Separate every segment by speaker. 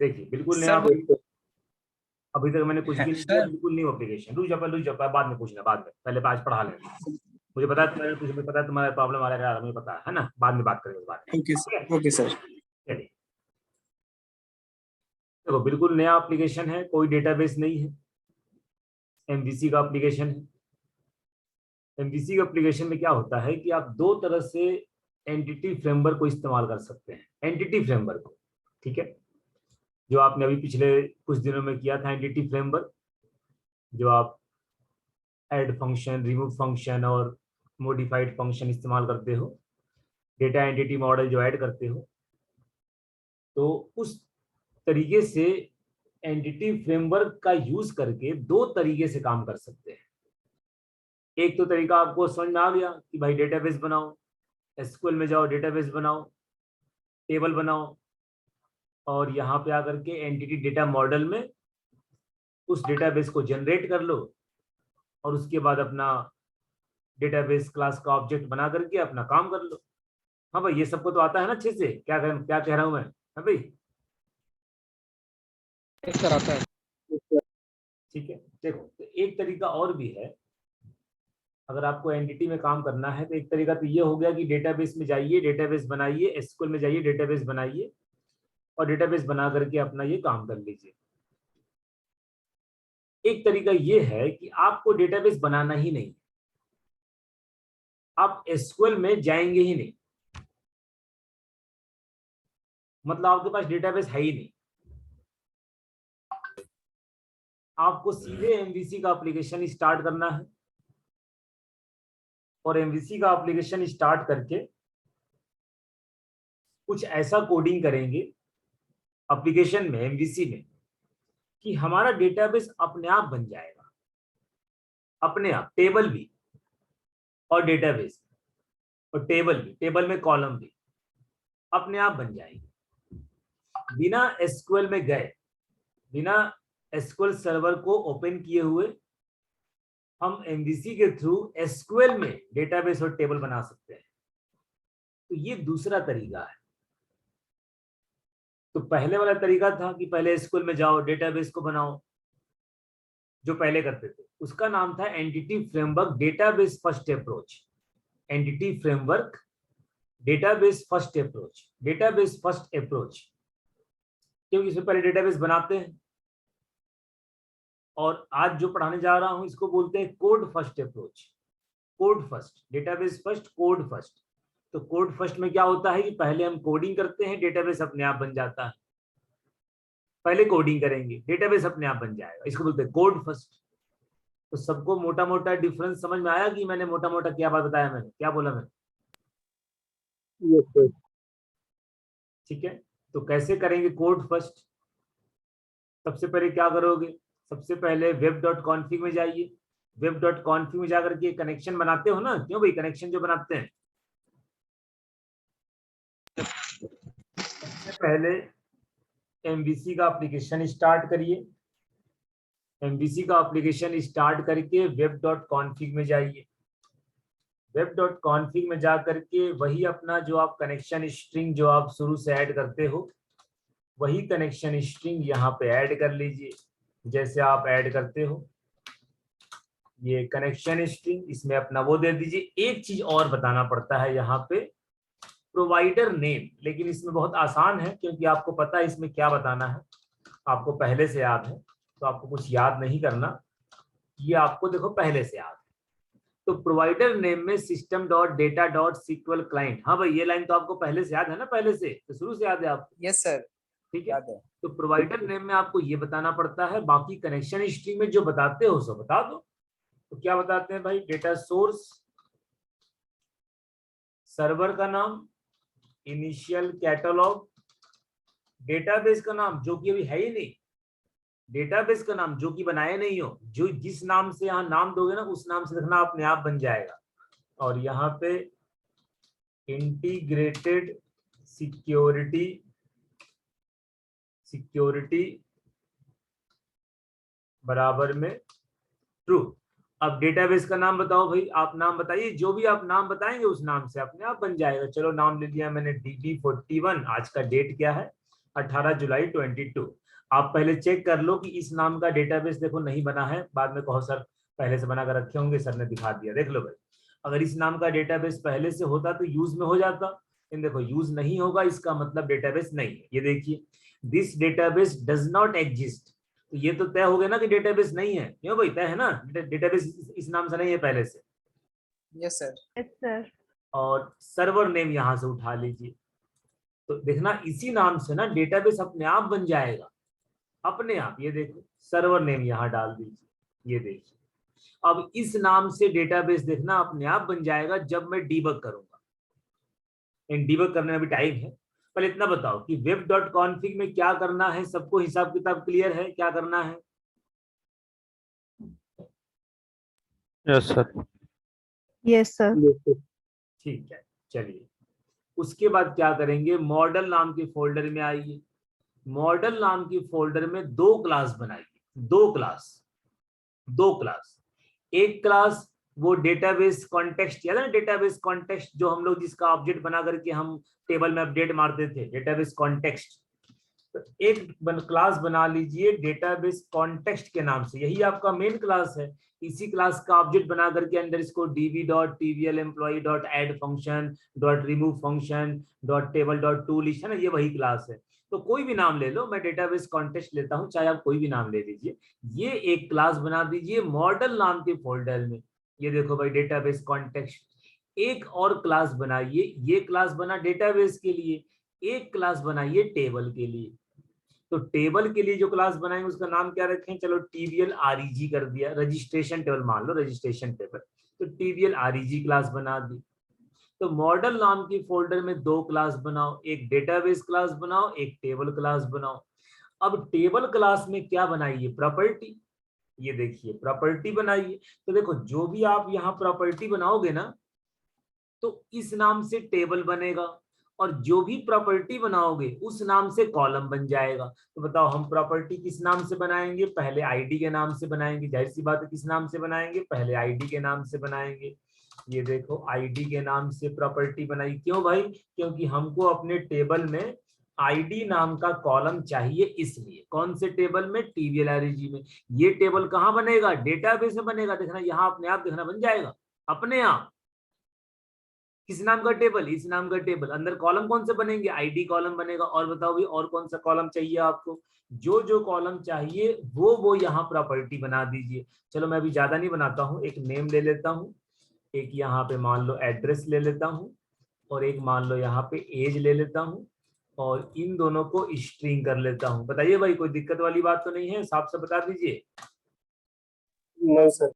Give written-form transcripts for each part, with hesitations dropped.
Speaker 1: देखिए बिल्कुल नया,
Speaker 2: सर
Speaker 1: अभी तक मैंने कुछ भी नहीं किया,
Speaker 2: सर
Speaker 1: बिल्कुल न्यू एप्लीकेशन। रुक जा, बाद में पूछना, बाद में, पहले आज पढ़ा लेना। मुझे पता है तुझे पता है तुम्हारा प्रॉब्लम आ रहा है, मुझे पता है ना, बाद में बात करेंगे इस बारे में।
Speaker 2: ओके
Speaker 1: ठीक है,
Speaker 2: सर, ओके सर।
Speaker 1: चलिए। देखो बिल्कुल नया एप्लीकेशन है, कोई डेटाबेस नहीं है, एमवीसी का एप्लीकेशन है। एमवीसी का एप्लीकेशन में क्या होता है कि आप दो तरह से एंटिटी फ्रेमवर्क को इस्तेमाल कर सकते हैं। एंटिटी फ्रेमवर्क को, ठीक है, जो आपने अभी पिछले कुछ दिनों में किया था, एंटिटी फ्रेमवर्क, जो आप ऐड फंक्शन, रिमूव फंक्शन और मॉडिफाइड फंक्शन इस्तेमाल करते हो, डेटा एंटिटी मॉडल जो ऐड करते हो, तो उस तरीके से एंटिटी फ्रेमवर्क का यूज करके दो तरीके से काम कर सकते हैं। एक तो तरीका आपको समझ में आ गया कि भाई डेटाबेस बनाओ, एसक्यूएल में जाओ, डेटाबेस बनाओ, टेबल बनाओ, और यहाँ पे आकर के एंटिटी डेटा मॉडल में उस डेटाबेस को जनरेट कर लो, और उसके बाद अपना डेटाबेस क्लास का ऑब्जेक्ट बना करके अपना काम कर लो। हाँ भाई, ये सबको तो आता है ना अच्छे से, क्या कह रहा हूँ मैं? हाँ भाई,
Speaker 2: सर आता है।
Speaker 1: ठीक है। देखो तो एक तरीका और भी है, अगर आपको एंटिटी में काम करना है तो एक तरीका तो ये हो गया कि डेटाबेस में जाइए, डेटाबेस बनाइए, एसक्यूएल में जाइए, डेटाबेस बनाइए, और डेटाबेस बना करके अपना ये काम कर लीजिए। एक तरीका ये है कि आपको डेटाबेस बनाना ही नहीं, आप एसक्यूएल में जाएंगे ही नहीं, मतलब आपके पास डेटाबेस है ही नहीं, आपको सीधे एमवीसी का एप्लीकेशन स्टार्ट करना है, और एमवीसी का एप्लीकेशन स्टार्ट करके कुछ ऐसा कोडिंग करेंगे एप्लीकेशन में, एमवीसी में, कि हमारा डेटाबेस अपने आप बन जाएगा, अपने आप, टेबल भी और डेटाबेस, और टेबल भी, टेबल में कॉलम भी अपने आप बन जाएंगे, बिना एसक्यूएल में गए, बिना एसक्यूएल सर्वर को ओपन किए हुए हम एमवीसी के थ्रू एसक्यूएल में डेटाबेस और टेबल बना सकते हैं। तो ये दूसरा तरीका है। तो पहले वाला तरीका था कि पहले एसक्यूएल में जाओ, डेटाबेस को बनाओ, जो पहले करते थे, उसका नाम था entity framework database first approach. Entity framework database first approach, database first approach, क्योंकि इसमें पहले डेटाबेस बनाते हैं। और आज जो पढ़ाने जा रहा हूं इसको बोलते हैं code first approach. Code first, database first, code first. तो कोड फर्स्ट में क्या होता है कि पहले हम कोडिंग करते हैं, डेटाबेस अपने आप बन जाता है। पहले कोडिंग करेंगे, डेटाबेस अपने आप बन जाएगा, इसको बोलते हैं कोड फर्स्ट। तो सबको मोटा मोटा डिफरेंस समझ में आया कि मैंने मोटा मोटा क्या बात बताया, मैंने क्या बोला मैंने? ठीक है। तो कैसे करेंगे कोड फर्स्ट? सबसे पहले क्या करोगे, सबसे पहले web.config में जाइए। web.config में जाकर के कनेक्शन बनाते हो ना, क्यों भाई, कनेक्शन जो बनाते हैं, सबसे पहले एमवीसी का एप्लीकेशन स्टार्ट करिए। एमवीसी का एप्लीकेशन स्टार्ट करके web.config में जाइए। web.config में जा करके वही अपना जो आप कनेक्शन स्ट्रिंग जो आप शुरू से ऐड करते हो, वही कनेक्शन स्ट्रिंग यहाँ पे ऐड कर लीजिए, जैसे आप ऐड करते हो ये कनेक्शन स्ट्रिंग, इसमें अपना वो दे दीजिए। एक चीज और बताना पड़ता है यहाँ पे, प्रोवाइडर नेम, लेकिन इसमें बहुत आसान है क्योंकि आपको पता है इसमें क्या बताना है, आपको पहले से याद है, तो आपको कुछ याद नहीं करना, ये आपको देखो पहले से याद है। तो प्रोवाइडर नेम में system dot data dot sequel client, हाँ भाई ये लाइन तो आपको पहले से याद है ना, पहले से तो शुरू से याद है आपको?
Speaker 2: यस सर,
Speaker 1: ठीक है।
Speaker 2: याद है।
Speaker 1: तो प्रोवाइडर नेम में आपको ये बताना पड़ता है, बाकी कनेक्शन स्ट्रिंग में जो बताते हो सो बता दो। तो क्या बताते हैं भाई, डेटा सोर्स, सर्वर का नाम, इनिशियल कैटलॉग, डेटाबेस का नाम जो कि अभी है ही नहीं, डेटाबेस का नाम जो कि बनाए नहीं हो, जो जिस नाम से यहाँ नाम दोगे ना उस नाम से रखना, अपने आप बन जाएगा। और यहाँ पे इंटीग्रेटेड सिक्योरिटी, सिक्योरिटी बराबर में ट्रू। अब डेटाबेस का नाम बताओ भाई, आप नाम बताइए, जो भी आप नाम बताएंगे उस नाम से अपने आप बन जाएगा। चलो नाम ले लिया मैंने DB41, आज का डेट क्या है, 18 जुलाई 22। आप पहले चेक कर लो कि इस नाम का डेटाबेस देखो नहीं बना है, बाद में कहो सर पहले से बना कर रखे होंगे, सर ने दिखा दिया। देख लो भाई, अगर इस नाम का डेटाबेस पहले से होता तो यूज में हो जाता, लेकिन देखो यूज नहीं होगा, इसका मतलब डेटाबेस नहीं है। ये देखिए, this database does not exist, तो ये तो तय हो गया ना कि डेटाबेस नहीं है। क्यों भाई, तय है ना, डेटाबेस इस नाम से नहीं है पहले से।
Speaker 2: Yes sir.
Speaker 3: Yes sir.
Speaker 1: और सर्वर नेम यहां से उठा लीजिए, तो देखना इसी नाम से ना डेटाबेस अपने आप बन जाएगा, अपने आप। ये देखो सर्वर नेम यहां डाल दीजिए, ये देखिए अब इस नाम से डेटाबेस देखना अपने आप बन जाएगा जब मैं डीबग करूंगा। इन डीबग करने में भी टाइम है। पर इतना बताओ कि वेब डॉट कॉन्फिग में क्या करना है, सबको हिसाब किताब क्लियर है क्या करना है?
Speaker 4: Yes sir.
Speaker 3: Yes sir.
Speaker 1: ठीक है, चलिए उसके बाद क्या करेंगे, मॉडल नाम के फोल्डर में आइए। मॉडल नाम के फोल्डर में दो क्लास बनाइए, दो क्लास। एक क्लास वो डेटाबेस कॉन्टेक्स्ट, याद है ना डेटाबेस कॉन्टेक्स्ट, जो हम लोग जिसका ऑब्जेक्ट बना करके हम टेबल में अपडेट मारते थे, डेटाबेस कॉन्टेक्स्ट। तो एक क्लास बना लीजिए डेटाबेस कॉन्टेक्स्ट के नाम से, यही आपका मेन क्लास है। इसी क्लास का ऑब्जेक्ट बना करके अंदर इसको db.tvl employee dot add function dot remove function dot table dot to list है ना, ये वही क्लास है। तो कोई भी नाम ले लो, मैं डेटाबेस कॉन्टेक्स्ट लेता हूं, चाहे आप कोई भी नाम ले लीजिए। ये एक क्लास बना दीजिए मॉडल नाम के फोल्डर में। ये देखो भाई डेटाबेस कॉन्टेक्स्ट। एक और क्लास बनाइए, ये क्लास बना डेटाबेस के लिए, एक क्लास बनाइए टेबल के लिए। तो टेबल के लिए जो क्लास बनाएंगे उसका नाम क्या रखें, चलो TVL REG कर दिया, रजिस्ट्रेशन टेबल मान लो, रजिस्ट्रेशन टेबल। तो TVL REG क्लास बना दी। तो मॉडल नाम के फोल्डर में दो क्लास बनाओ, एक डेटाबेस क्लास बनाओ, एक टेबल क्लास बनाओ। अब टेबल क्लास में क्या बनाइए, प्रॉपर्टी। ये देखिए प्रॉपर्टी बनाइए। तो देखो जो भी आप यहाँ प्रॉपर्टी बनाओगे ना, तो इस नाम से टेबल बनेगा, और जो भी प्रॉपर्टी बनाओगे उस नाम से कॉलम बन जाएगा। तो बताओ हम प्रॉपर्टी किस नाम से बनाएंगे, पहले आईडी के नाम से बनाएंगे, जाहिर सी बात है किस नाम से बनाएंगे, पहले आईडी के नाम से बनाएंगे। ये देखो आईडी के नाम से प्रॉपर्टी बनाई, क्यों भाई, क्योंकि हमको अपने टेबल में आईडी नाम का कॉलम चाहिए, इसलिए। कौन से टेबल में, TVL REG में। ये टेबल कहाँ बनेगा, डेटाबेस में बनेगा। देखना यहाँ अपने आप देखना बन जाएगा, अपने आप। किस नाम का टेबल, इस नाम का टेबल। अंदर कॉलम कौन से बनेंगे, आईडी कॉलम बनेगा। और बताओ भी और कौन सा कॉलम चाहिए आपको, जो जो कॉलम चाहिए वो यहाँ प्रॉपर्टी बना दीजिए। चलो मैं अभी ज्यादा नहीं बनाता हूँ, एक नेम ले लेता हूँ, एक यहाँ पे मान लो एड्रेस ले लेता हूँ, और एक मान लो यहाँ पे एज ले लेता हूँ, और इन दोनों को स्ट्रिंग कर लेता हूँ। बताइए भाई कोई दिक्कत वाली बात तो नहीं है, साफ से बता दीजिए।
Speaker 2: नहीं सर।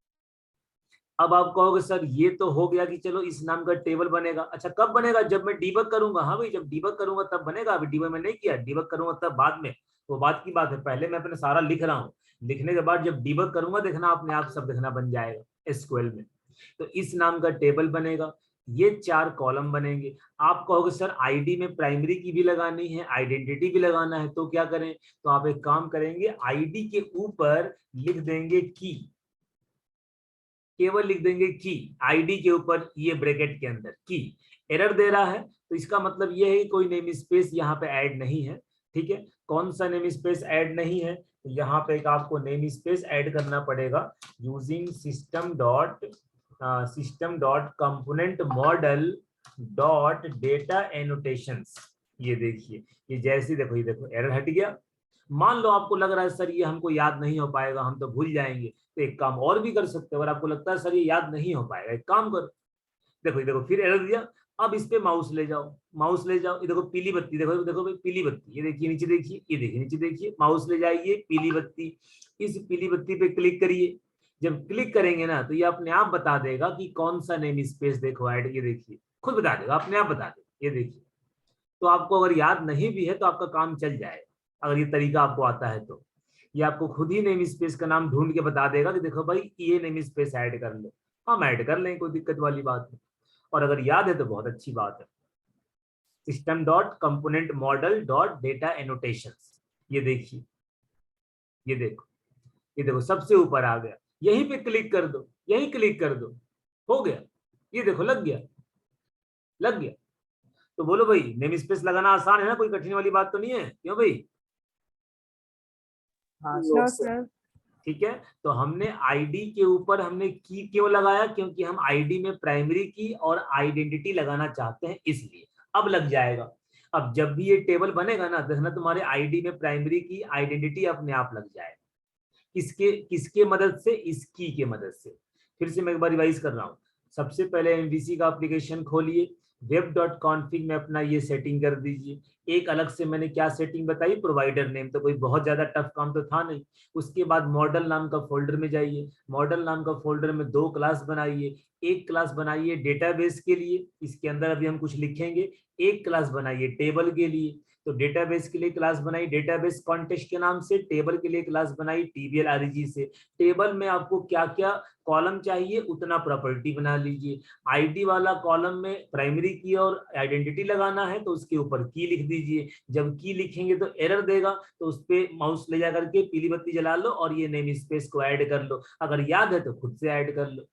Speaker 1: अब आप कहोगे सर ये तो हो गया कि चलो इस नाम का टेबल बनेगा। अच्छा कब बनेगा, जब मैं डीबग करूंगा। हाँ भाई जब डीबग करूंगा तब बनेगा, अभी डीबग में नहीं किया, डीबग करूंगा तब बाद में, वो बात की बात है। पहले मैं अपने सारा लिख रहा हूँ, लिखने के बाद जब डीबग करूंगा देखना अपने आप सब देखना बन जाएगा SQL में। तो इस नाम का टेबल बनेगा, ये 4 कॉलम बनेंगे। आप कहोगे सर आईडी में प्राइमरी की भी लगानी है, आइडेंटिटी भी लगाना है, तो क्या करें, तो आप एक काम करेंगे, आईडी के ऊपर लिख देंगे की, केवल लिख देंगे की, आईडी के ऊपर ये ब्रैकेट के अंदर की। एरर दे रहा है तो इसका मतलब ये है कि कोई नेम स्पेस यहाँ पे ऐड नहीं है। ठीक है, कौन सा नेम स्पेस ऐड नहीं है, तो यहाँ पे एक आपको नेम स्पेस ऐड करना पड़ेगा, using system dot component model dot data annotations. ये देखिए, ये जैसे देखो, ये देखो एरर हट गया। मान लो आपको लग रहा है सर ये हमको याद नहीं हो पाएगा, हम तो भूल जाएंगे, तो एक काम और भी कर सकते हो। अगर आपको लगता है सर ये याद नहीं हो पाएगा, एक काम करो, देखो ये देखो फिर एरर दिया। अब इस पे माउस ले जाओ, माउस ले जाओ, ये देखो पीली बत्ती, देखो देखो भाई पीली बत्ती, ये देखिए नीचे देखिए, ये देखिए नीचे देखिए, माउस ले जाइए पीली बत्ती, इस पीली बत्ती पे क्लिक करिए। जब क्लिक करेंगे ना तो ये अपने आप बता देगा कि कौन सा नेम स्पेस देखो ऐड, ये देखिए खुद बता देगा, अपने आप बता देगा, ये देखिए। तो आपको अगर याद नहीं भी है तो आपका काम चल जाएगा, अगर ये तरीका आपको आता है तो। ये आपको खुद ही नेम स्पेस का नाम ढूंढ के बता देगा कि देखो भाई ये नेम स्पेस ऐड कर लो। हम ऐड कर लें, कोई दिक्कत वाली बात नहीं। और अगर याद है तो बहुत अच्छी बात है, system dot component model dot data annotations. ये देखिए, ये देखो, ये देखो सबसे ऊपर आ गया, यहीं पे क्लिक कर दो, यहीं क्लिक कर दो, हो गया। ये देखो लग गया, लग गया। तो बोलो भाई, नेम स्पेस लगाना आसान है ना, कोई कठिन वाली बात तो नहीं है, क्यों भाई?
Speaker 2: हाँ
Speaker 3: No,
Speaker 2: सर।
Speaker 3: sir.
Speaker 1: ठीक है, तो हमने आईडी के ऊपर हमने की क्यों लगाया? क्योंकि हम आईडी में प्राइमरी की और आइडेंटिटी लगाना चाहते हैं, इसलिए। अब लग जाएगा। अब जब भी ये टेबल बनेगा ना, देखना तुम्हारे आईडी में प्राइमरी की आइडेंटिटी अपने आप लग जाएगा। किसके किसके मदद से? इस की के मदद से। फिर से मैं एक बार रिवाइज कर रहा हूँ। सबसे पहले एमवीसी का एप्लीकेशन खोलिए, web.config में अपना ये सेटिंग कर दीजिए। एक अलग से मैंने क्या सेटिंग बताई? प्रोवाइडर नेम, तो कोई बहुत ज्यादा टफ काम तो था नहीं। उसके बाद मॉडल नाम का फोल्डर में जाइए, मॉडल नाम का फोल्डर में 2 क्लास बनाइए। एक क्लास बनाइए डेटाबेस के लिए, इसके अंदर अभी हम कुछ लिखेंगे। एक क्लास बनाइए टेबल के लिए, तो डेटाबेस के लिए क्लास बनाई डेटाबेस कॉन्टेक्स्ट के नाम से, टेबल के लिए क्लास बनाई टीबीएल आरजी से। टेबल में आपको क्या क्या कॉलम चाहिए उतना प्रॉपर्टी बना लीजिए। आईडी वाला कॉलम में प्राइमरी की और आइडेंटिटी लगाना है, तो उसके ऊपर की लिख दीजिए। जब की लिखेंगे तो एरर देगा, तो उस पर माउस ले जा करके पीली बत्ती जला लो और ये नेम स्पेस को ऐड कर लो। अगर याद है तो खुद से ऐड कर लो।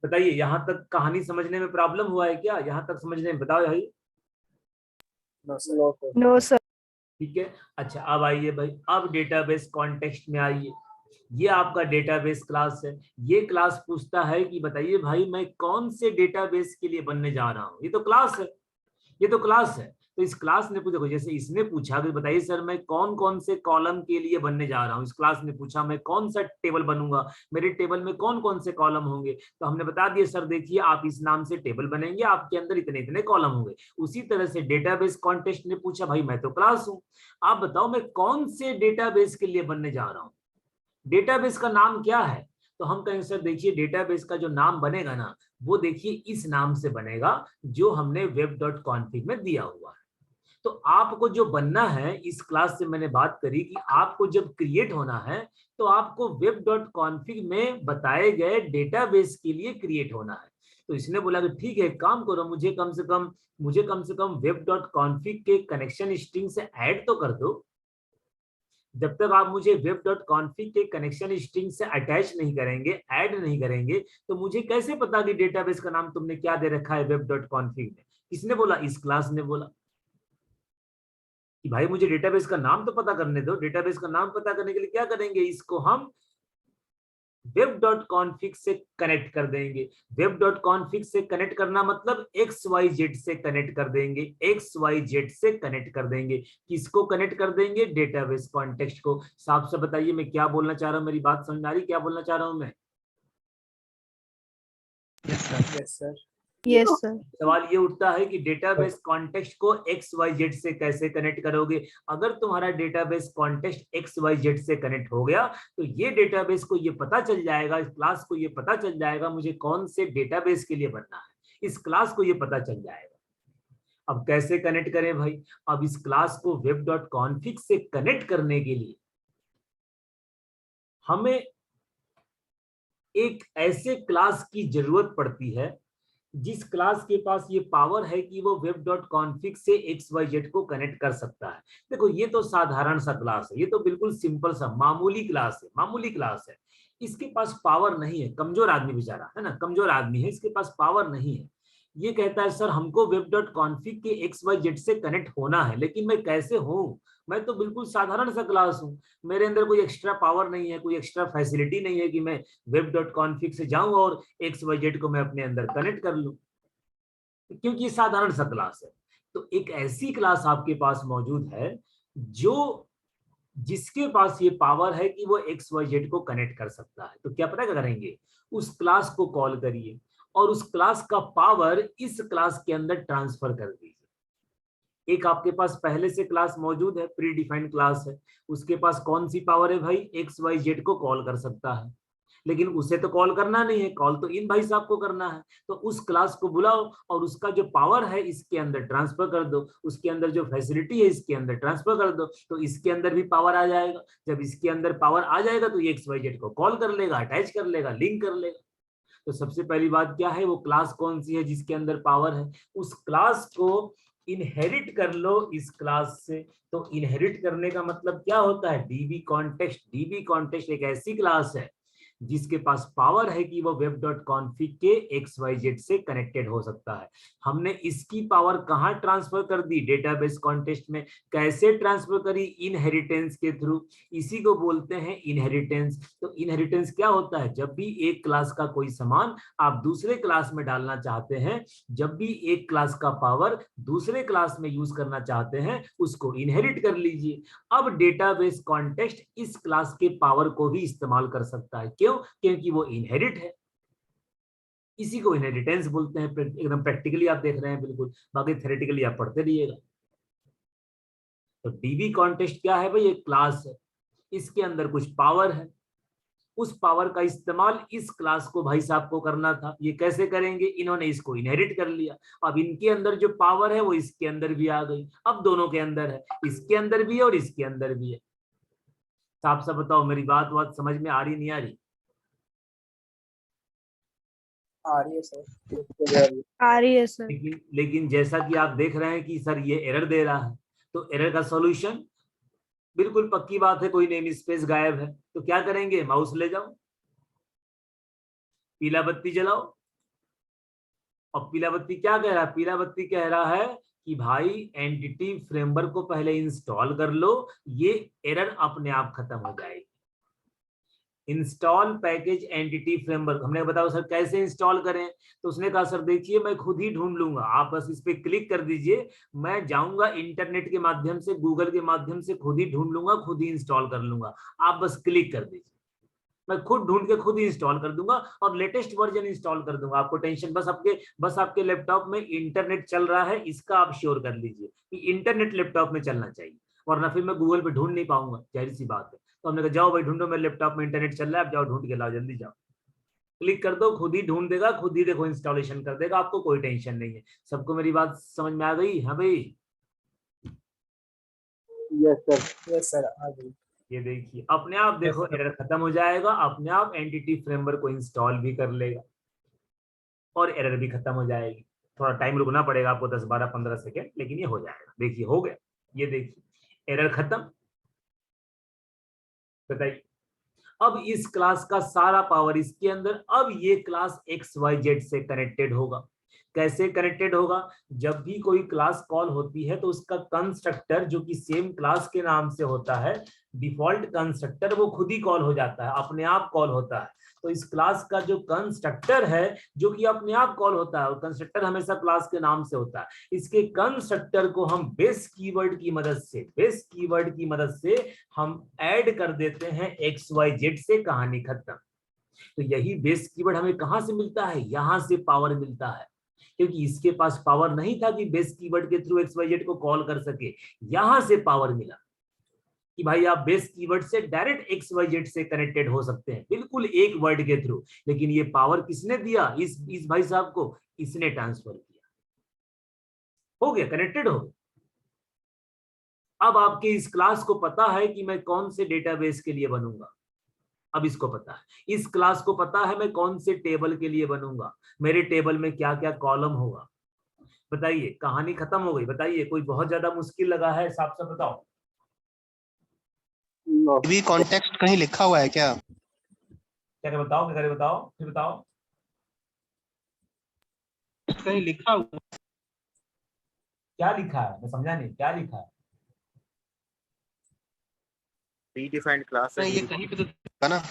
Speaker 1: बताइए, यहां तक कहानी समझने में प्रॉब्लम हुआ है क्या? यहां तक समझने में बताओ भाई।
Speaker 2: No sir.
Speaker 3: No, sir.
Speaker 1: ठीक है, अच्छा अब आइए भाई, अब डेटाबेस कॉन्टेक्स्ट में आइए। ये आपका डेटाबेस क्लास है। ये क्लास पूछता है कि बताइए भाई मैं कौन से डेटाबेस के लिए बनने जा रहा हूँ। ये तो क्लास है, ये तो क्लास है। तो इस क्लास ने पूछा, जैसे इसने पूछा कि बताइए सर मैं कौन कौन से कॉलम के लिए बनने जा रहा हूँ। इस क्लास ने पूछा मैं कौन सा टेबल बनूंगा, मेरे टेबल में कौन कौन से कॉलम होंगे। तो हमने बता दिया सर देखिए आप इस नाम से टेबल बनेंगे, आपके अंदर इतने इतने कॉलम होंगे। उसी तरह से डेटाबेस कॉन्टेक्स्ट ने पूछा भाई मैं तो क्लास हूँ, आप बताओ मैं कौन से डेटाबेस के लिए बनने जा रहा हूँ, डेटाबेस का नाम क्या है। तो हम कहेंगे सर देखिए डेटाबेस का जो नाम बनेगा ना, वो देखिए इस नाम से बनेगा जो हमने web.config में दिया हुआ है। तो आपको जो बनना है, इस क्लास से मैंने बात करी कि आपको जब क्रिएट होना है तो आपको web.config में बताए गए डेटाबेस के लिए क्रिएट होना है। तो इसने बोला कि ठीक है काम करो, मुझे कम से कम web.config के कनेक्शन स्ट्रिंग से ऐड तो कर दो। जब तक आप मुझे web.config के कनेक्शन स्ट्रिंग से अटैच नहीं करेंगे, ऐड नहीं करेंगे, तो मुझे कैसे पता कि डेटाबेस का नाम तुमने क्या दे रखा है web.config में? किसने बोला? इस क्लास ने बोला कि भाई मुझे डेटाबेस का नाम तो पता करने दो। डेटाबेस का नाम पता करने के लिए क्या करेंगे? इसको हम web.config से कनेक्ट कर देंगे। web.config से कनेक्ट करना मतलब XYZ से कनेक्ट कर देंगे, XYZ से कनेक्ट कर देंगे। किसको कनेक्ट कर देंगे? डेटाबेस कॉन्टेक्स्ट को। साफ से बताइए मैं क्या बोलना चाह रहा हूं, मेरी बात समझ आ रही? क्या बोलना चाह रहा हूं मैं?
Speaker 2: Yes sir.
Speaker 3: Yes, sir.
Speaker 1: सवाल ये उठता है कि डेटाबेस कॉन्टेक्स्ट को XYZ से कैसे कनेक्ट करोगे। अगर तुम्हारा डेटाबेस कॉन्टेक्स्ट XYZ से कनेक्ट हो गया तो ये डेटाबेस को ये पता चल जाएगा, इस क्लास को ये पता चल जाएगा मुझे कौन से डेटाबेस के लिए बनना है, इस क्लास को ये पता चल जाएगा। अब कैसे कनेक्ट करें भाई? अब इस क्लास को web.config से कनेक्ट करने के लिए हमें एक ऐसे क्लास की जरूरत पड़ती है जिस क्लास के पास ये पावर है कि वो web.config से XYZ को कनेक्ट कर सकता है। देखो ये तो साधारण सा क्लास है, ये तो बिल्कुल सिंपल सा मामूली क्लास है, मामूली क्लास है। इसके पास पावर नहीं है, कमजोर आदमी बेचारा है ना, कमजोर आदमी है, इसके पास पावर नहीं है। ये कहता है सर हमको web.config के XYZ से कनेक्ट होना है, लेकिन मैं कैसे हूँ? मैं तो बिल्कुल साधारण सा क्लास हूँ, मेरे अंदर कोई एक्स्ट्रा पावर नहीं है, कोई एक्स्ट्रा फैसिलिटी नहीं है कि मैं web.config से जाऊं और XYZ को मैं अपने अंदर कनेक्ट कर लूं, क्योंकि ये साधारण सा क्लास है। तो एक ऐसी क्लास आपके पास मौजूद है जो जिसके पास ये पावर है कि वो XYZ को कनेक्ट कर सकता है। तो क्या पता क्या करेंगे? उस क्लास को कॉल करिए और उस क्लास का पावर इस क्लास के अंदर ट्रांसफर कर दीजिए। एक आपके पास पहले से क्लास मौजूद है, प्री डिफाइंड क्लास है, उसके पास कौन सी पावर है भाई? XYZ को कॉल कर सकता है, लेकिन उसे तो कॉल करना नहीं है, कॉल तो इन भाई साहब को करना है। तो उस क्लास को बुलाओ और उसका जो पावर है इसके अंदर ट्रांसफर कर दो, उसके अंदर जो फैसिलिटी है इसके अंदर ट्रांसफर कर दो, तो इसके अंदर भी पावर आ जाएगा। जब इसके अंदर पावर आ जाएगा तो ये XYZ को कॉल कर लेगा, अटैच कर लेगा, लिंक कर लेगा। तो सबसे पहली बात क्या है? वो क्लास कौन सी है जिसके अंदर पावर है? उस क्लास को इनहेरिट कर लो इस क्लास से। तो इनहेरिट करने का मतलब क्या होता है? DB context. डीबी कॉन्टेक्स्ट एक ऐसी क्लास है जिसके पास पावर है कि वो वेब डॉट कॉन्फिग के XYZ से कनेक्टेड हो सकता है। हमने इसकी पावर कहां ट्रांसफर कर दी? डेटाबेस कॉन्टेक्स्ट में। कैसे ट्रांसफर करी? इनहेरिटेंस के थ्रू। इसी को बोलते हैं इनहेरिटेंस। तो इनहेरिटेंस क्या होता है? जब भी एक क्लास का कोई सामान आप दूसरे क्लास में डालना चाहते हैं, जब भी एक क्लास का पावर दूसरे क्लास में यूज करना चाहते हैं, उसको इनहेरिट कर लीजिए। अब डेटाबेस कॉन्टेक्स्ट इस क्लास के पावर को भी इस्तेमाल कर सकता है। क्यों? क्योंकि वो इनहेरिट है। इसी को इनहेरिटेंस बोलते हैं। एकदम प्रैक्टिकली आप देख रहे हैं, बिल्कुल। बाकी थ्योरेटिकली आप पढ़ते रहिएगा। तो डीबी कॉन्टेक्स्ट क्या है भाई? एक क्लास है, इसके अंदर कुछ पावर है, उस पावर का इस्तेमाल इस क्लास को भाई साहब को करना था। ये कैसे करेंगे? इन्होंने इसको इनहेरिट कर लिया। अब इनके अंदर जो पावर है वो इसके अंदर भी आ गई। अब दोनों के अंदर है, इसके अंदर भी है और इसके अंदर भी है। साफ साफ बताओ, मेरी बात समझ में आ रही नहीं आ रही?
Speaker 2: आ रही है सर।
Speaker 3: आ रही है सर।
Speaker 1: लेकिन जैसा कि आप देख रहे हैं कि सर ये एरर दे रहा है, तो एरर का सॉल्यूशन बिल्कुल पक्की बात है, कोई नेम स्पेस गायब है। तो क्या करेंगे? माउस ले जाओ, पीला बत्ती जलाओ। और पीला बत्ती क्या कह रहा है? पीला बत्ती कह रहा है कि भाई एंटिटी फ्रेमवर्क को पहले इंस्टॉल कर लो, ये एरर अपने आप खत्म हो जाएगी। Install package entity framework. हमने बताया सर कैसे इंस्टॉल करें? तो उसने कहा सर देखिए मैं खुद ही ढूंढ लूंगा, आप बस इस पे क्लिक कर दीजिए, मैं जाऊंगा इंटरनेट के माध्यम से, गूगल के माध्यम से खुद ही ढूंढ लूंगा, खुद ही इंस्टॉल कर लूंगा। आप बस क्लिक कर दीजिए, मैं खुद ढूंढ के खुद ही इंस्टॉल कर दूंगा और लेटेस्ट वर्जन इंस्टॉल कर दूंगा। आपको टेंशन, बस आपके लैपटॉप में इंटरनेट चल रहा है, इसका आप श्योर कर लीजिए कि इंटरनेट लैपटॉप में चलना चाहिए, वरना फिर मैं गूगल पे ढूंढ नहीं पाऊंगा, जाहिर सी बात है। तो हमने कहा जाओ भाई ढूंढो, मेरे लैपटॉप में इंटरनेट चल रहा है, आप जाओ ढूंढ के लाओ, जल्दी जाओ। क्लिक कर दो, खुद ही ढूंढ देगा, खुद ही देखो इंस्टॉलेशन कर देगा, आपको कोई टेंशन नहीं है। सबको मेरी बात समझ में आ गई? हाँ भाई।
Speaker 2: यस सर आ गई।
Speaker 1: ये देखिए अपने आप देखो एरर खत्म हो जाएगा, अपने आप एंटिटी फ्रेमवर्क को इंस्टॉल भी कर लेगा और एरर भी खत्म हो जाएगी। थोड़ा टाइम रुकना पड़ेगा आपको, 10 12 15 सेकेंड, लेकिन ये हो जाएगा। देखिए हो गया, ये देखिए एरर खत्म। बताइए अब इस क्लास का सारा पावर इसके अंदर, अब ये क्लास XYZ से कनेक्टेड होगा। कैसे कनेक्टेड होगा? जब भी कोई क्लास कॉल होती है तो उसका कंस्ट्रक्टर जो कि सेम क्लास के नाम से होता है, डिफॉल्ट कंस्ट्रक्टर, वो खुद ही कॉल हो जाता है, अपने आप कॉल होता है। तो इस क्लास का जो कंस्ट्रक्टर है जो कि अपने आप कॉल होता है, और कंस्ट्रक्टर हमेशा क्लास के नाम से होता है, इसके कंस्ट्रक्टर को हम बेस कीवर्ड की मदद से हम ऐड कर देते हैं XYZ से, कहानी खत्म। तो यही बेस कीवर्ड हमें कहां से मिलता है? यहां से पावर मिलता है, क्योंकि इसके पास पावर नहीं था कि बेस कीवर्ड के थ्रू XYZ को कॉल कर सके। यहां से पावर मिला कि भाई आप बेस कीवर्ड से डायरेक्ट XYZ से कनेक्टेड हो सकते हैं, बिल्कुल एक वर्ड के थ्रू। लेकिन ये पावर किसने दिया? इस भाई साहब को, इसने ट्रांसफर किया, हो गया, कनेक्टेड हो गया। अब आपके इस क्लास को पता है कि मैं कौन से डेटाबेस के लिए बनूंगा, अब इसको पता है। इस क्लास को पता है मैं कौन से टेबल के लिए बनूंगा, मेरे टेबल में क्या क्या कॉलम होगा। बताइए, कहानी खत्म हो गई। बताइए, कोई बहुत ज्यादा मुश्किल लगा है? साफ साफ बताओ।
Speaker 5: भी कॉन्टेक्स्ट कहीं लिखा हुआ है क्या?
Speaker 1: क्या बताओ, क्या बताओ, फिर बताओ।
Speaker 5: कहीं लिखा हुआ?
Speaker 1: क्या लिखा है? मैं समझा नहीं, क्या लिखा है?
Speaker 6: प्रीडिफाइंड क्लास है
Speaker 5: नहीं, ये कहीं पे तो लिखा ना।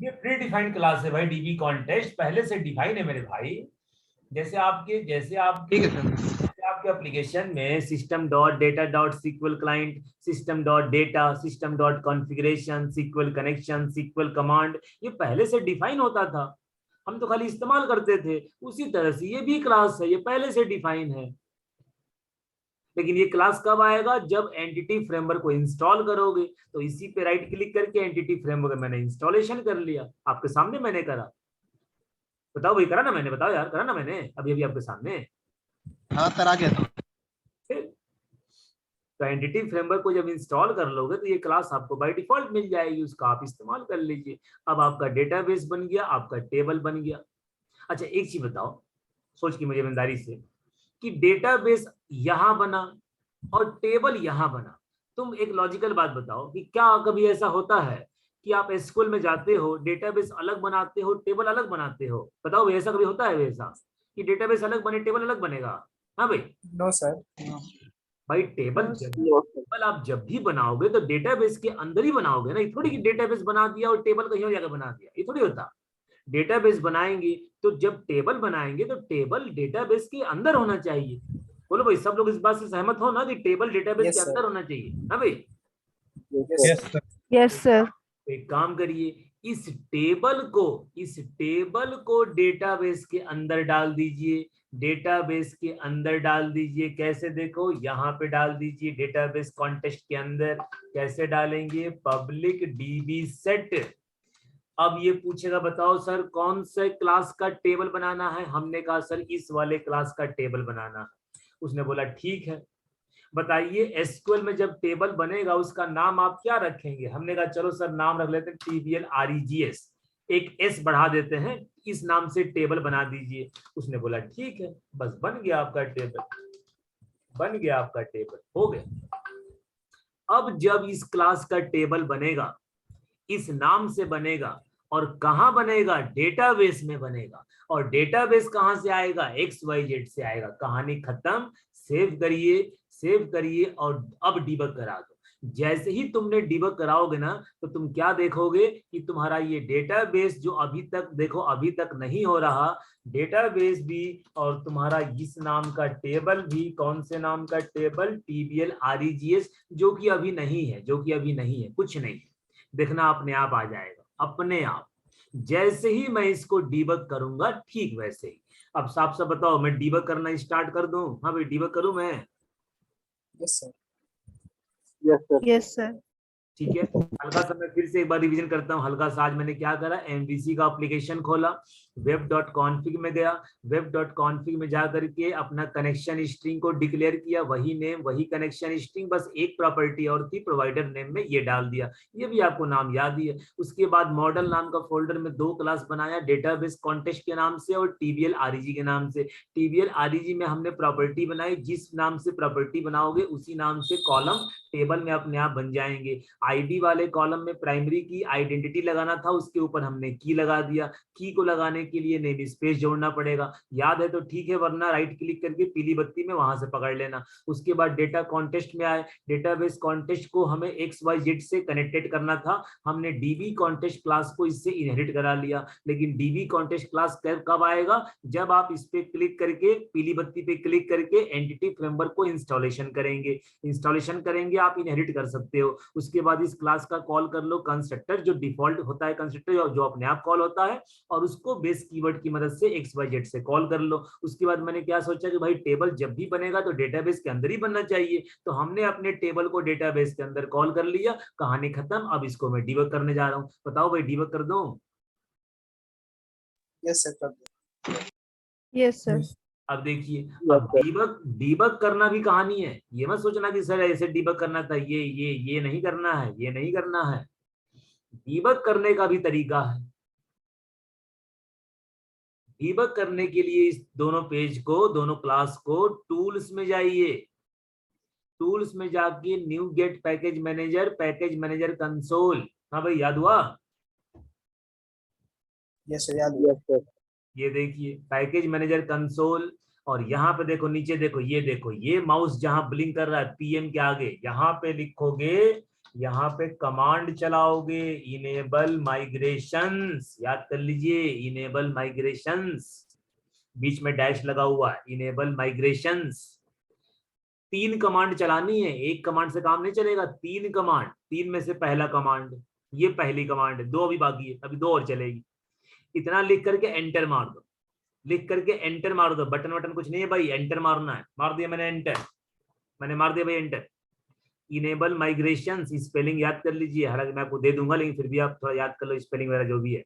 Speaker 1: ये प्री डिफाइंड क्लास है भाई, डीबी कॉन्टेक्स्ट पहले से डिफाइन है मेरे भाई। जैसे
Speaker 5: ठीक है सर।
Speaker 1: आपके एप्लीकेशन में system dot data dot sequel client, system dot data, system dot configuration, sequel connection, sequel command, ये पहले से डिफाइन होता था, हम तो खाली इस्तेमाल करते थे। उसी तरह से ये भी क्लास है, ये पहले से डिफाइन है। लेकिन ये क्लास कब आएगा? जब एंटिटी फ्रेमवर्क को इंस्टॉल करोगे। तो इसी पे राइट क्लिक करके एंटिटी फ्रेमवर्क मैंने इंस्टॉलेशन कर लिया, आपके सामने मैंने करा। बताओ भाई, करा ना मैंने? बताओ यार, करा ना मैंने अभी अभी आपके सामने?
Speaker 5: हाँ सर, आ गया था।
Speaker 1: तो एंटिटी फ्रेमवर्क को जब इंस्टॉल कर लोगे तो ये क्लास आपको बाय डिफॉल्ट मिल जाएगी, उसका आप इस्तेमाल कर लीजिए। अब आपका डेटाबेस बन गया, आपका टेबल बन गया। अच्छा एक चीज बताओ, सोच की मुझे ईमानदारी से, कि डेटाबेस यहां बना और टेबल यहां बना, तुम एक लॉजिकल बात बताओ कि क्या कभी ऐसा होता है कि आप एसक्यूएल में जाते हो, डेटाबेस अलग बनाते हो, टेबल अलग बनाते हो? बताओ भाई, ऐसा कभी होता है वैसा कि डेटाबेस अलग बने टेबल अलग बनेगा? हाँ भाई।
Speaker 2: No sir.
Speaker 1: भाई टेबल टेबल आप जब भी बनाओगे तो डेटाबेस के अंदर ही बनाओगे ना, ये थोड़ी कि डेटाबेस बना दिया और टेबल कहीं और जाकर बना दिया, ये थोड़ी होता। डेटाबेस बनाएंगे तो जब टेबल बनाएंगे तो टेबल डेटाबेस के अंदर होना चाहिए। बोलो भाई, सब लोग इस बात से सहमत हो ना कि टेबल डेटाबेस के
Speaker 2: Yes, sir.
Speaker 1: अंदर होना चाहिए? हाँ भाई।
Speaker 2: Yes, sir.
Speaker 3: Yes, sir.
Speaker 1: तो एक काम करिए, इस टेबल को डेटाबेस के अंदर डाल दीजिए, डेटाबेस के अंदर डाल दीजिए। कैसे? देखो यहाँ पे डाल दीजिए डेटाबेस कॉन्टेक्स्ट के अंदर। कैसे डालेंगे? Public dB set. अब ये पूछेगा बताओ सर कौन से क्लास का टेबल बनाना है? हमने कहा सर इस वाले क्लास का टेबल बनाना है। उसने बोला ठीक है, बताइए एसक्यूएल में जब टेबल बनेगा उसका नाम आप क्या रखेंगे? हमने कहा चलो सर नाम रख लेते हैं TBL REGS, एक S बढ़ा देते हैं, इस नाम से टेबल बना दीजिए। उसने बोला ठीक है, बस बन गया आपका टेबल, बन गया आपका टेबल, हो गया। अब जब इस क्लास का टेबल बनेगा, इस नाम से बनेगा, और कहां बनेगा? डेटाबेस में बनेगा। और डेटाबेस कहां से आएगा? XYZ से आएगा। कहानी खत्म। सेव करिए, सेव करिए और अब डिबग करा दो। जैसे ही तुमने डिबग कराओगे ना तो तुम क्या देखोगे कि तुम्हारा ये डेटाबेस जो अभी तक देखो अभी तक नहीं हो रहा, डेटाबेस भी और तुम्हारा इस नाम का टेबल भी, कौन से नाम का टेबल? TBL REGS, जो कि अभी नहीं है, जो कि अभी नहीं है, कुछ नहीं है। देखना अपने आप आ जाएगा, अपने आप। जैसे ही मैं इसको डीबग करूंगा ठीक वैसे ही। अब साफ साफ बताओ, मैं डीबग करना स्टार्ट कर दूं? हाँ भाई, डीबग करूं मैं?
Speaker 2: Yes, sir.
Speaker 3: Yes, sir.
Speaker 1: ठीक है। हल्का सा मैं फिर से एक बार रिवीजन करता हूँ। हल्का सा आज मैंने क्या करा, एमवीसी का एप्लीकेशन खोला, web.config में गया, web.config में जाकर के अपना कनेक्शन स्ट्रिंग को डिक्लेयर किया, वही नेम वही कनेक्शन स्ट्रिंग, बस एक प्रॉपर्टी और थी, प्रोवाइडर नेम में ये डाल दिया, ये भी आपको नाम याद ही है। उसके बाद मॉडल नाम का फोल्डर में 2 क्लास बनाया, डेटाबेस कॉन्टेक्स्ट के नाम से और TBL REG के नाम से। TBL REG में हमने प्रॉपर्टी बनाई, जिस नाम से प्रॉपर्टी बनाओगे उसी नाम से कॉलम टेबल में अपने आप बन जाएंगे। आईडी वाले कॉलम में प्राइमरी की आइडेंटिटी लगाना था, उसके ऊपर हमने की लगा दिया। की को लगाने के लिए नेम स्पेस जोड़ना पड़ेगा, याद है तो ठीक है, वरना राइट क्लिक करके पीली बत्ती में वहां से पकड़ लेना। उसके बाद डेटा कॉन्टेक्स्ट में आए, डेटाबेस कॉन्टेक्स्ट को हमें XYZ से कनेक्टेड करना था, हमने DB कॉन्टेक्स्ट क्लास को इससे इनहेरिट करा लिया। लेकिन DB कॉन्टेक्स्ट क्लास कब आएगा? जब आप इस पे क्लिक करके, पीली बत्ती पे क्लिक करके एंटिटी फ्रेमवर्क को इंस्टॉलेशन करेंगे। इंस्टॉलेशन करेंगे आप इनहेरिट कर सकते हो। उसके बाद इस क्लास का कॉल कर लो कंस्ट्रक्टर, जो डिफॉल्ट होता है कंस्ट्रक्टर, जो अपने आप कॉल होता है, और उसको बेस कीवर्ड की मदद से XYZ से कॉल कर लो। उसके बाद मैंने क्या सोचा कि भाई टेबल जब भी बनेगा तो डेटाबेस के अंदर ही बनना चाहिए, तो हमने अपने टेबल को डेटाबेस के अंदर कॉल कर लिया, कहानी खत्म। अब इसको मैं डिबग करने जा रहा हूँ, बताओ भाई डिबग कर दूं?
Speaker 2: Yes, sir. कर दो।
Speaker 3: Yes, sir.
Speaker 1: अब देखिए, अब डीबग करना भी कहानी है, ये मत सोचना कि सर ऐसे डीबग करना था, ये नहीं करना है, ये नहीं करना है। डीबग करने का भी तरीका है। डीबग करने के लिए इस दोनों पेज को, दोनों क्लास को टूल्स में जाइए, टूल्स में जाके NuGet package manager console. हाँ भाई याद हुआ?
Speaker 2: Yes, sir. याद है।
Speaker 1: ये देखिए पैकेज मैनेजर कंसोल, और यहाँ पे देखो नीचे देखो, ये माउस जहां ब्लिंक कर रहा है PM के आगे, यहाँ पे लिखोगे, यहाँ पे कमांड चलाओगे, इनेबल माइग्रेशंस। याद कर लीजिए, इनेबल माइग्रेशंस, बीच में डैश लगा हुआ है, इनेबल माइग्रेशंस। 3 कमांड चलानी है, एक कमांड से काम नहीं चलेगा, 3 कमांड। 3 में से पहला कमांड, ये पहली कमांड है, 2 अभी बाकी है, अभी 2 और चलेगी। इतना लिख करके एंटर मार दो, लिख करके एंटर मार दो, बटन वटन कुछ नहीं है भाई, एंटर मारना है। मार दिया मैंने एंटर, मैंने मार दिया भाई एंटर। इनेबल माइग्रेशन, स्पेलिंग याद कर लीजिए, हालांकि मैं आपको दे दूंगा, लेकिन फिर भी आप थोड़ा याद कर लो स्पेलिंग वगैरह जो भी है।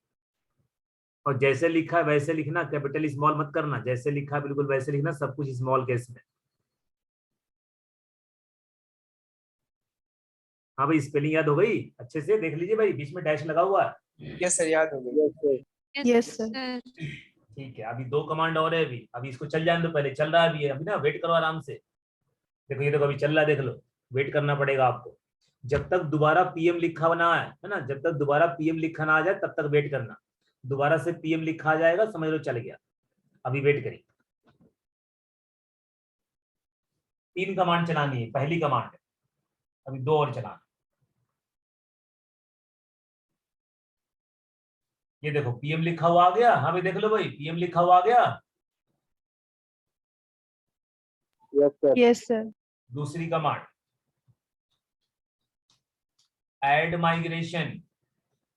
Speaker 1: और जैसे लिखा है वैसे लिखना, कैपिटल स्मॉल मत करना, जैसे लिखा है बिल्कुल वैसे लिखना, सब कुछ स्मॉल केस में। हाँ भाई, स्पेलिंग याद हो गई? अच्छे से देख लीजिए भाई, बीच में डैश लगा हुआ है।
Speaker 2: Yes, sir. याद हो गया।
Speaker 3: Yes, sir.
Speaker 1: ठीक है, अभी 2 कमांड और है, अभी इसको चल जाने दो, पहले चल रहा है अभी ना, वेट करो आराम से। देखो ये देखो अभी चल रहा है, देख लो, वेट करना पड़ेगा आपको। जब तक दोबारा पीएम लिखा ना आए, है ना, जब तक दोबारा पीएम लिखा ना आ जाए तब तक वेट करना। दोबारा से पीएम लिखा आ जाएगा, समझ लो चल गया। अभी वेट करिए। 3 कमांड चलानी है, पहली कमांड है, अभी 2 और चलाना। ये देखो पीएम लिखा हुआ आ गया। हाँ भाई देख लो भाई, पीएम लिखा हुआ आ गया।
Speaker 2: Yes, sir.
Speaker 3: Yes, sir.
Speaker 1: दूसरी कमांड ऐड माइग्रेशन,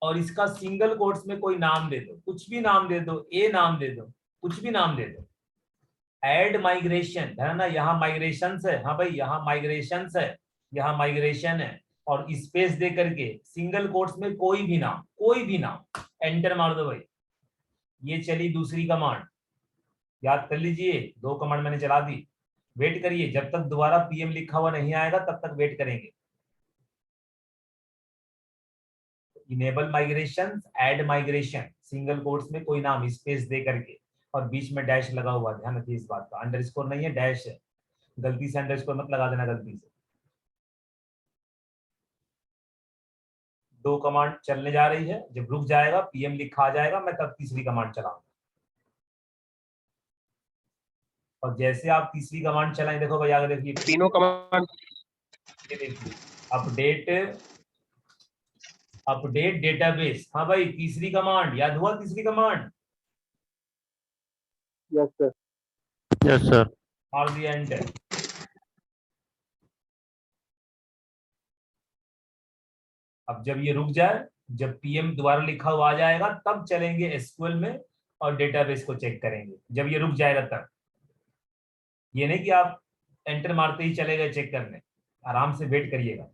Speaker 1: और इसका सिंगल कोट्स में कोई नाम दे दो, कुछ भी नाम दे दो, ए नाम दे दो, कुछ भी नाम दे दो। ऐड माइग्रेशन है ना, यहाँ माइग्रेशन है। हाँ भाई यहाँ माइग्रेशन है, यहाँ माइग्रेशन है, और स्पेस दे करके सिंगल कोट्स में कोई भी नाम, कोई भी नाम, एंटर मार दो भाई। ये चली दूसरी कमांड, याद कर लीजिए 2 कमांड मैंने चला दी। वेट करिए, जब तक दोबारा पीएम लिखा हुआ नहीं आएगा तब तक वेट करेंगे। Enable migration, add migration, single quotes में कोई नाम स्पेस दे करके, और बीच में डैश लगा हुआ, ध्यान रखिए इस बात का, अंडरस्कोर नहीं है, डैश है। गलती से अंडरस्कोर मत लगा देना, गलती से। 2 कमांड चलने जा रही है, जब रुक जाएगा पीएम लिखा आ जाएगा मैं तब तीसरी कमांड चलाऊंगा। और जैसे आप तीसरी कमांड चलाएं, देखो भाई आगे देखिए,
Speaker 5: तीनों कमांड
Speaker 1: ये देखिए अपडेट डेटाबेस। हाँ भाई तीसरी कमांड, याद हुआ तीसरी command?
Speaker 2: Yes, sir.
Speaker 4: Yes, sir.
Speaker 1: और दी एंटर। अब जब ये रुक जाए, जब पीएम दोबारा लिखा हुआ आ जाएगा तब चलेंगे एसक्यूएल में और डेटाबेस को चेक करेंगे, जब ये रुक जाएगा तब। ये नहीं कि आप एंटर मारते ही चले गए चेक करने, आराम से वेट करिएगा।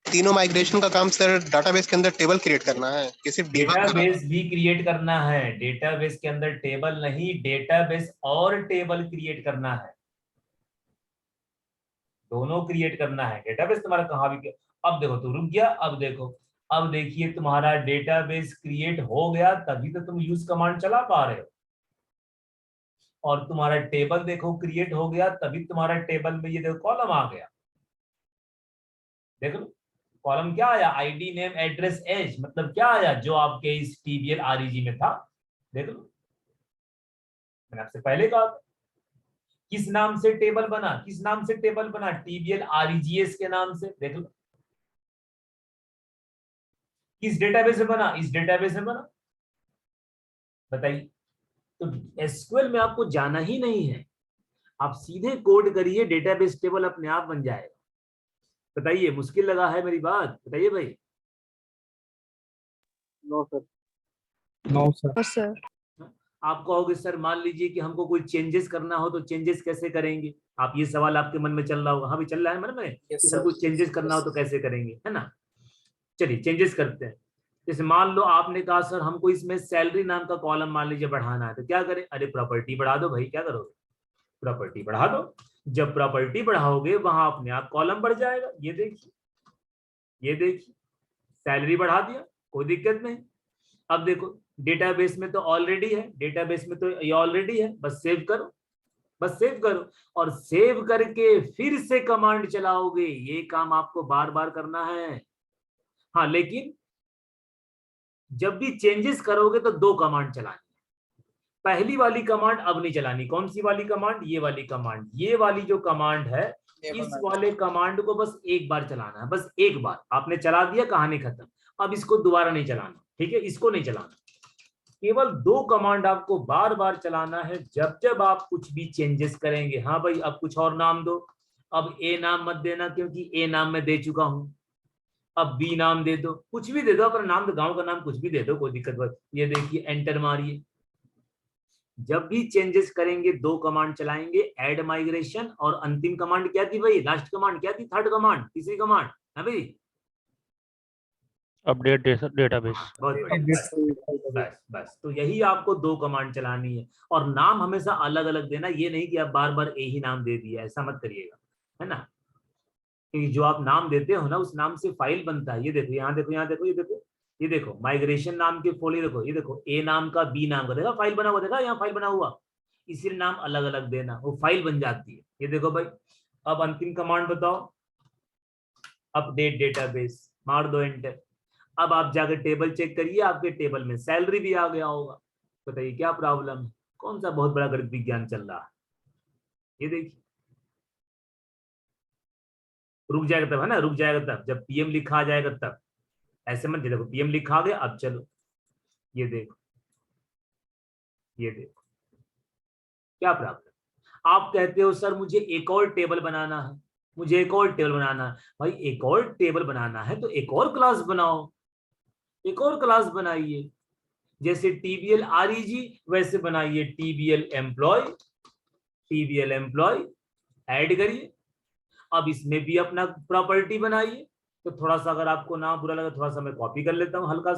Speaker 5: तीनों माइग्रेशन का काम सर डाटाबेस के अंदर टेबल क्रिएट करना है कि सिर्फ
Speaker 1: डेटाबेस भी क्रिएट करना है, डेटाबेस के अंदर टेबल नहीं, डेटाबेस और टेबल क्रिएट करना है, दोनों क्रिएट करना है। डेटाबेस तुम्हारा कहाँ भी, अब देखो तो रुक गया, अब देखो, अब देखिए तुम्हारा डेटाबेस क्रिएट हो गया, तभी तो तुम यूज कमांड चला पा रहे हो। और तुम्हारा टेबल देखो क्रिएट हो गया, तभी तुम्हारा टेबल में ये देखो कॉलम आ गया। देख लो कॉलम क्या आया, आईडी नेम एड्रेस एज, मतलब क्या आया, जो आपके इस टीबीएल आरईजी में था। देख लो मैंने आपसे पहले कहा था, किस नाम से टेबल बना, किस नाम से टेबल बना, टीबीएल आरईजीएस के नाम से। देख लो किस डेटाबेस में बना, इस डेटाबेस में बना। बताइए, तो एसक्यूएल में आपको जाना ही नहीं है, आप सीधे कोड करिए, डेटाबेस टेबल अपने आप बन जाएगा। बताइए मुश्किल लगा है मेरी बात? बताइए भाई।
Speaker 2: No, sir.
Speaker 3: No, sir.
Speaker 1: आप कहोगे सर मान लीजिए कि हमको कोई चेंजेस करना हो तो चेंजेस कैसे करेंगे, आप ये सवाल आपके मन में चल रहा होगा। हाँ भी चल रहा है मन में कि सर कुछ चेंजेस करना हो तो कैसे करेंगे, है ना। चलिए चेंजेस करते हैं। जैसे मान लो आपने कहा सर हमको इसमें सैलरी नाम का कॉलम मान लीजिए बढ़ाना है, तो क्या करें, अरे प्रॉपर्टी बढ़ा दो भाई, क्या करोगे, प्रॉपर्टी बढ़ा दो। जब प्रॉपर्टी बढ़ाओगे वहां अपने आप कॉलम बढ़ जाएगा। ये देखिए, ये देखिए सैलरी बढ़ा दिया, कोई दिक्कत नहीं। अब देखो डेटाबेस में तो ऑलरेडी है, डेटाबेस में तो ये ऑलरेडी है, बस सेव करो, बस सेव करो, और सेव करके फिर से कमांड चलाओगे। ये काम आपको बार बार करना है। हाँ लेकिन जब भी चेंजेस करोगे तो 2 कमांड चलानी। पहली वाली कमांड अब नहीं चलानी। कौन सी वाली कमांड, ये वाली कमांड, ये वाली जो कमांड है, इस वाले कमांड को बस एक बार चलाना है, बस एक बार आपने चला दिया, कहानी खत्म। अब इसको दोबारा नहीं चलाना, ठीक है, इसको नहीं चलाना। केवल 2 कमांड आपको बार बार चलाना है जब जब आप कुछ भी चेंजेस करेंगे। हाँ भाई अब कुछ और नाम दो, अब ए नाम मत देना क्योंकि ए नाम मैं दे चुका हूं, अब बी नाम दे दो, कुछ भी दे दो, अपना नाम, गांव का नाम कुछ भी दे दो, कोई दिक्कत नहीं। ये देखिए एंटर मारिए। जब भी चेंजेस करेंगे 2 कमांड चलाएंगे, ऐड माइग्रेशन, और अंतिम कमांड क्या थी भाई, लास्ट कमांड क्या थी, थर्ड कमांड, तीसरी कमांड है भाई,
Speaker 4: अपडेट डेटाबेस।
Speaker 1: बस बस, तो यही आपको 2 कमांड चलानी है। और नाम हमेशा अलग अलग देना, ये नहीं कि आप बार बार ए ही नाम दे दिया, ऐसा मत करिएगा, है ना। क्योंकि जो आप नाम देते हो ना उस नाम से फाइल बनता है। ये देखो यहाँ देखो, यहाँ देखो, ये देखो, ये देखो माइग्रेशन नाम के फोल्डर, देखो ये देखो ए नाम का बी नाम का, देखा फाइल बना हुआ, देखा यहाँ फाइल बना हुआ, इसीलिए नाम अलग अलग देना, वो फाइल बन जाती है। ये देखो भाई, अब अंतिम कमांड बताओ, अपडेट डेटाबेस, मार दो एंटर। अब आप जाकर टेबल चेक करिए, आपके टेबल में सैलरी भी आ गया होगा। बताइए क्या प्रॉब्लम है, कौन सा बहुत बड़ा गणित विज्ञान चल रहा है। ये देखिए रुक जाएगा तब, है ना, रुक जाएगा तब जब पीएम लिखा आ जाएगा तब। ऐसे मत देखो, पीएम लिखा आ गया, अब चलो ये देखो, ये देखो क्या प्रॉब्लम। आप कहते हो सर मुझे एक और टेबल बनाना है, मुझे एक और टेबल बनाना है। भाई एक और टेबल बनाना है तो एक और क्लास बनाओ, एक और क्लास बनाइए। जैसे टीबीएल आरईजी वैसे बनाइए टीबीएल एम्प्लॉय, टीबीएल एम्प्लॉय ऐड करिए। अब इसमें भी अपना प्रॉपर्टी बनाइए। तो थोड़ा सा अगर आपको नाम बुरा लगा, थोड़ा सा मैं कॉपी कर लेता हूं, हल्का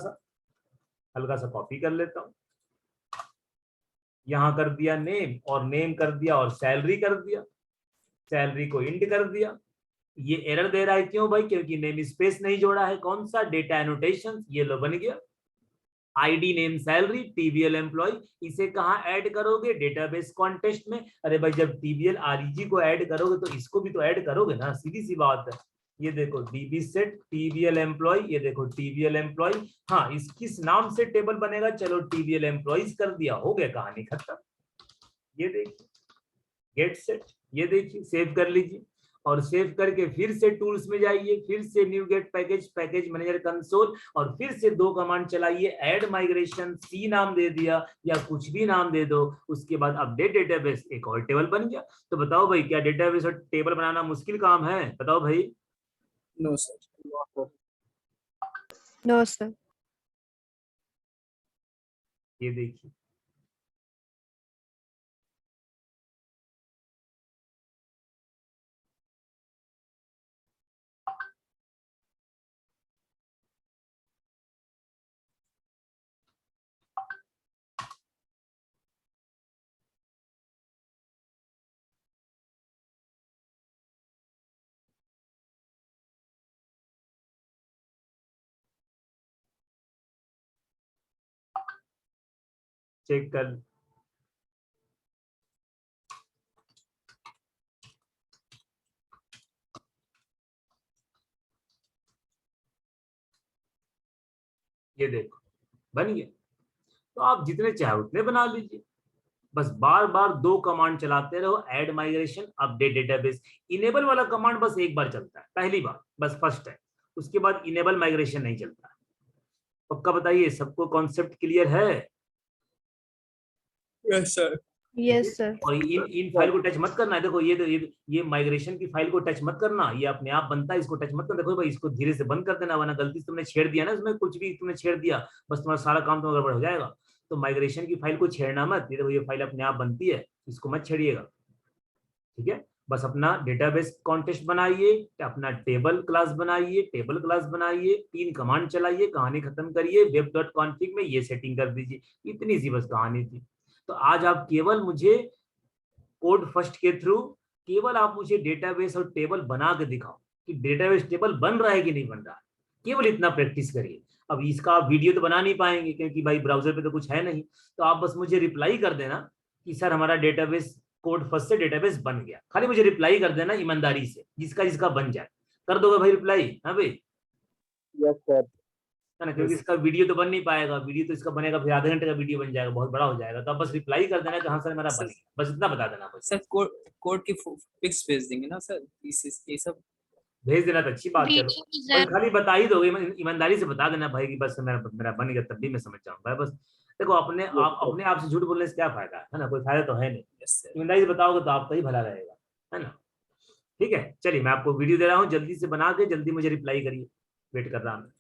Speaker 1: सा कॉपी कर लेता हूं। यहां कर दिया नेम, और नेम कर दिया, और सैलरी कर दिया, सैलरी को इंड कर दिया। ये एरर दे रहा है, क्यों भाई? क्योंकि नेम स्पेस नहीं जोड़ा है। कौन सा? Data annotation. ये लो बन गया आईडी नेम सैलरी टीबीएल एम्प्लॉय। इसे कहां ऐड करोगे? डेटाबेस कॉन्टेक्स्ट में। अरे भाई जब टीबीएल आरईजी को ऐड करोगे तो इसको भी तो ऐड करोगे ना, सीधी सी बात है। ये देखो डीबी सेट टीबीएल एम्प्लॉय, ये देखो टीबीएल एम्प्लॉय। हाँ, इस किस नाम से टेबल बनेगा? चलो टीबीएल एम्प्लॉयज कर दिया, हो गया, कहानी खत्म। ये देखिए गेट सेट, ये देखिए सेव कर लीजिए, और सेव करके फिर से टूल्स में जाइए, फिर से NuGet package, package manager console, और फिर से दो कमांड चलाइए, ऐड माइग्रेशन, सी नाम दे दिया या कुछ भी नाम दे दो। उसके बाद अपडेट डेटाबेस, एक और टेबल बन गया। तो बताओ भाई, क्या डेटाबेस और टेबल बनाना मुश्किल काम है? बताओ भाई।
Speaker 3: No, sir.
Speaker 2: No, sir.
Speaker 1: ये देखिए चेक कर, ये देखो बन गया। तो आप जितने चाहे उतने बना लीजिए, बस बार बार दो कमांड चलाते रहो, add migration, update database. Enable वाला कमांड बस एक बार चलता है, पहली बार, बस फर्स्ट है। उसके बाद इनेबल माइग्रेशन नहीं चलता। पक्का बताइए, सबको कॉन्सेप्ट क्लियर है?
Speaker 3: Yes, sir.
Speaker 2: Yes, sir.
Speaker 1: और इन फाइल को टच मत करना है। देखो ये माइग्रेशन की फाइल को टच मत करना, ये अपने आप बनता है, इसको टच मत करना। देखो भाई इसको धीरे से बंद कर देना, वरना गलती से तुमने छेड़ दिया ना, इसमें कुछ भी तुमने छेड़ दिया, बस तुम्हारा सारा काम तो गड़बड़ हो जाएगा। तो माइग्रेशन की फाइल को छेड़ना मत। ये देखो ये फाइल अपने आप बनती है, इसको मत छेड़िएगा, ठीक है? बस अपना डेटाबेस कॉन्टेक्स्ट बनाइए, अपना टेबल क्लास बनाइए, टेबल क्लास बनाइए, 3 कमांड चलाइए, कहानी खत्म करिए। web.config में ये सेटिंग कर दीजिए, इतनी सी बस कहानी थी। तो आज आप केवल मुझे कोड फर्स्ट के थ्रू केवल आप मुझे डेटाबेस और टेबल बना के दिखाओ कि डेटाबेस टेबल बन रहा है कि नहीं बन रहा है। केवल इतना प्रैक्टिस करिए। अब इसका आप वीडियो तो बना नहीं पाएंगे क्योंकि भाई ब्राउजर पे तो कुछ है नहीं। तो आप बस मुझे रिप्लाई कर देना कि सर हमारा डेटाबेस कोड फर्स्ट से डेटाबेस बन गया। खाली मुझे रिप्लाई कर देना ईमानदारी से, जिसका जिसका बन जाए। कर दोगे भाई रिप्लाई? हाँ भाई,
Speaker 2: Yes, sir.
Speaker 1: है ना? क्योंकि इसका वीडियो तो बन नहीं पाएगा, वीडियो तो इसका बनेगा फिर आधे घंटे का वीडियो बन जाएगा, बहुत बड़ा हो जाएगा। तो आप बस रिप्लाई कर देना कि हाँ सर मेरा बन गया, बस इतना बता देना। बस
Speaker 3: सर कोड की पिक्स भेज देंगे ना सर, ये सब
Speaker 1: भेज देना तो अच्छी बात है। और खाली बता ही दोगे, ईमानदारी से बता देना भाई कि बस मेरा बन गया, तब भी मैं समझ जाऊंगा। बस देखो अपने आप से झूठ बोलने से क्या फायदा है ना? कोई फायदा तो है नहीं। ईमानदारी से बताओगे तो आपका ही भला रहेगा, है ना? ठीक है, चलिए मैं आपको वीडियो दे रहा हूँ, जल्दी से बना के जल्दी मुझे रिप्लाई करिए, वेट कर रहा हूँ।